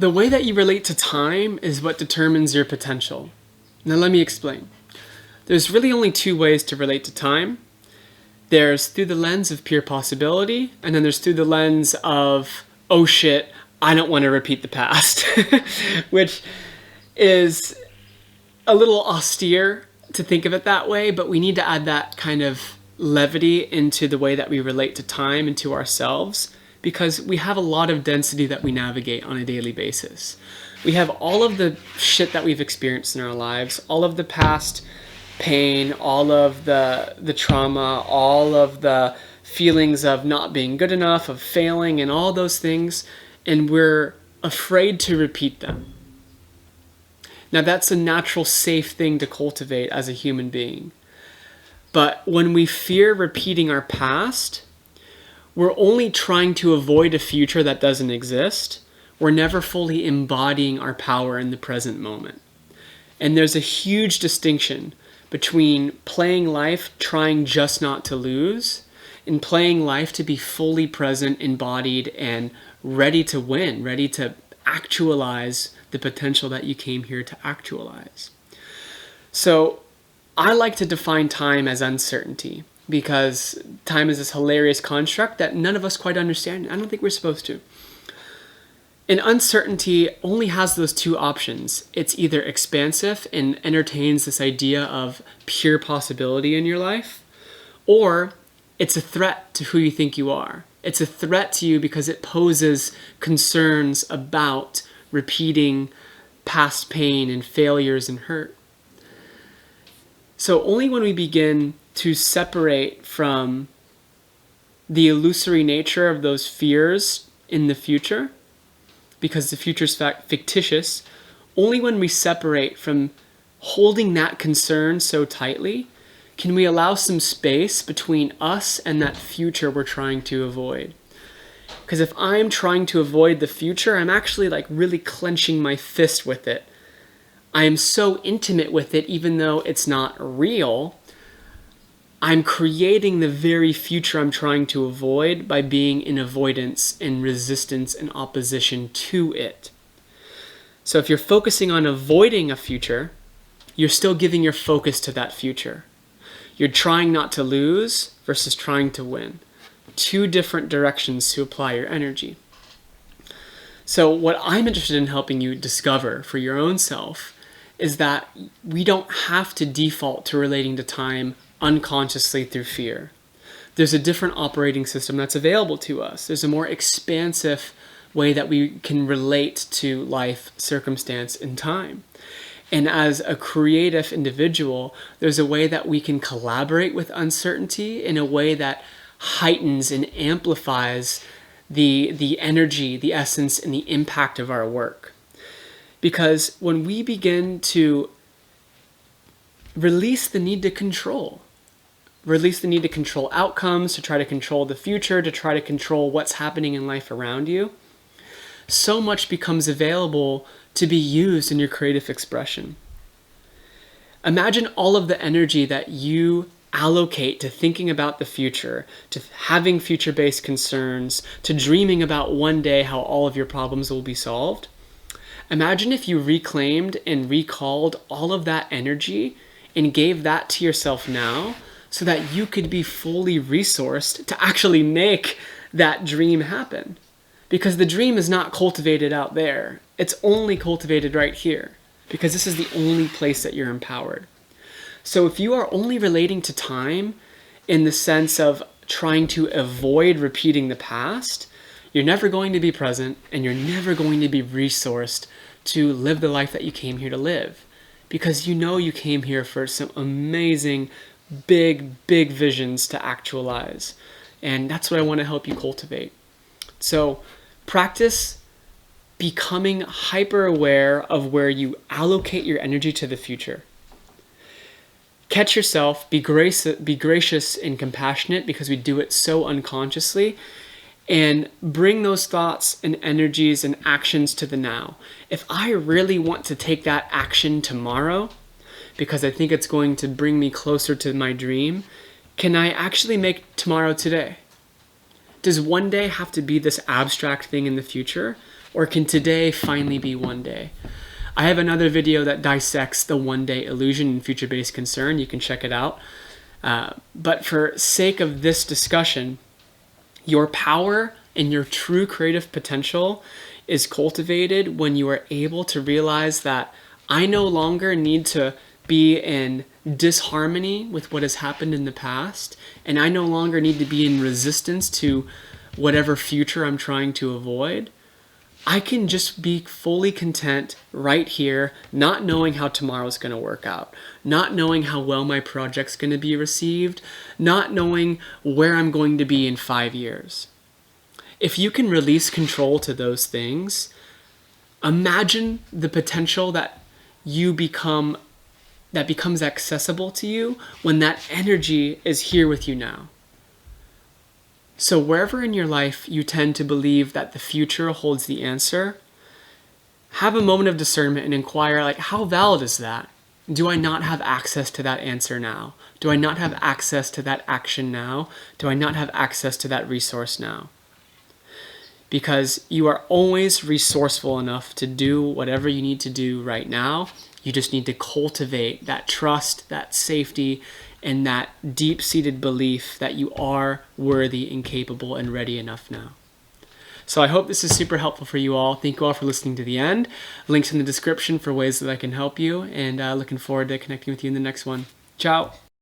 The way that you relate to time is what determines your potential. Now let me explain. There's really only two ways to relate to time. There's through the lens of pure possibility, and then there's through the lens of, oh shit, I don't want to repeat the past, which is a little austere to think of it that way, but we need to add that kind of levity into the way that we relate to time and to ourselves, because we have a lot of density that we navigate on a daily basis. We have all of the shit that we've experienced in our lives, all of the past pain, all of the trauma, all of the feelings of not being good enough, of failing, and all those things, and we're afraid to repeat them. Now that's a natural, safe thing to cultivate as a human being. But when we fear repeating our past, we're only trying to avoid a future that doesn't exist. We're never fully embodying our power in the present moment. And there's a huge distinction between playing life trying just not to lose and playing life to be fully present, embodied, and ready to win, ready to actualize the potential that you came here to actualize. So I like to define time as uncertainty, because time is this hilarious construct that none of us quite understand. I don't think we're supposed to. And uncertainty only has those two options. It's either expansive and entertains this idea of pure possibility in your life, or it's a threat to who you think you are. It's a threat to you because it poses concerns about repeating past pain and failures and hurt. So only when we begin to separate from the illusory nature of those fears in the future, because the future is fictitious, only when we separate from holding that concern so tightly can we allow some space between us and that future we're trying to avoid. Because if I'm trying to avoid the future, I'm actually like really clenching my fist with it. I am so intimate with it, even though it's not real. I'm creating the very future I'm trying to avoid by being in avoidance and resistance and opposition to it. So if you're focusing on avoiding a future, you're still giving your focus to that future. You're trying not to lose versus trying to win. Two different directions to apply your energy. So what I'm interested in helping you discover for your own self is that we don't have to default to relating to time unconsciously through fear. There's a different operating system that's available to us. There's a more expansive way that we can relate to life, circumstance, and time. And as a creative individual, there's a way that we can collaborate with uncertainty in a way that heightens and amplifies the energy, the essence, and the impact of our work. Because when we begin to release the need to control outcomes, to try to control the future, to try to control what's happening in life around you, so much becomes available to be used in your creative expression. Imagine all of the energy that you allocate to thinking about the future, to having future-based concerns, to dreaming about one day how all of your problems will be solved. Imagine if you reclaimed and recalled all of that energy and gave that to yourself now so that you could be fully resourced to actually make that dream happen. Because the dream is not cultivated out there. It's only cultivated right here, because this is the only place that you're empowered. So if you are only relating to time in the sense of trying to avoid repeating the past, you're never going to be present and you're never going to be resourced to live the life that you came here to live. Because you know you came here for some amazing, big visions to actualize. And that's what I want to help you cultivate. So practice becoming hyper aware of where you allocate your energy to the future. Catch yourself, be gracious and compassionate, because we do it so unconsciously, and bring those thoughts and energies and actions to the now. If I really want to take that action tomorrow, because I think it's going to bring me closer to my dream, can I actually make tomorrow today? Does one day have to be this abstract thing in the future? Or can today finally be one day? I have another video that dissects the one-day illusion and future-based concern. You can check it out. But for sake of this discussion, your power and your true creative potential is cultivated when you are able to realize that I no longer need to be in disharmony with what has happened in the past, and I no longer need to be in resistance to whatever future I'm trying to avoid. I can just be fully content right here, not knowing how tomorrow's going to work out, not knowing how well my project's going to be received, not knowing where I'm going to be in 5 years. If you can release control to those things, imagine the potential that becomes accessible to you when that energy is here with you now. So wherever in your life you tend to believe that the future holds the answer, have a moment of discernment and inquire, like, how valid is that? Do I not have access to that answer now? Do I not have access to that action now? Do I not have access to that resource now? Because you are always resourceful enough to do whatever you need to do right now. You just need to cultivate that trust, that safety, and that deep-seated belief that you are worthy and capable and ready enough now. So I hope this is super helpful for you all. Thank you all for listening to the end. Links in the description for ways that I can help you, and looking forward to connecting with you in the next one. Ciao.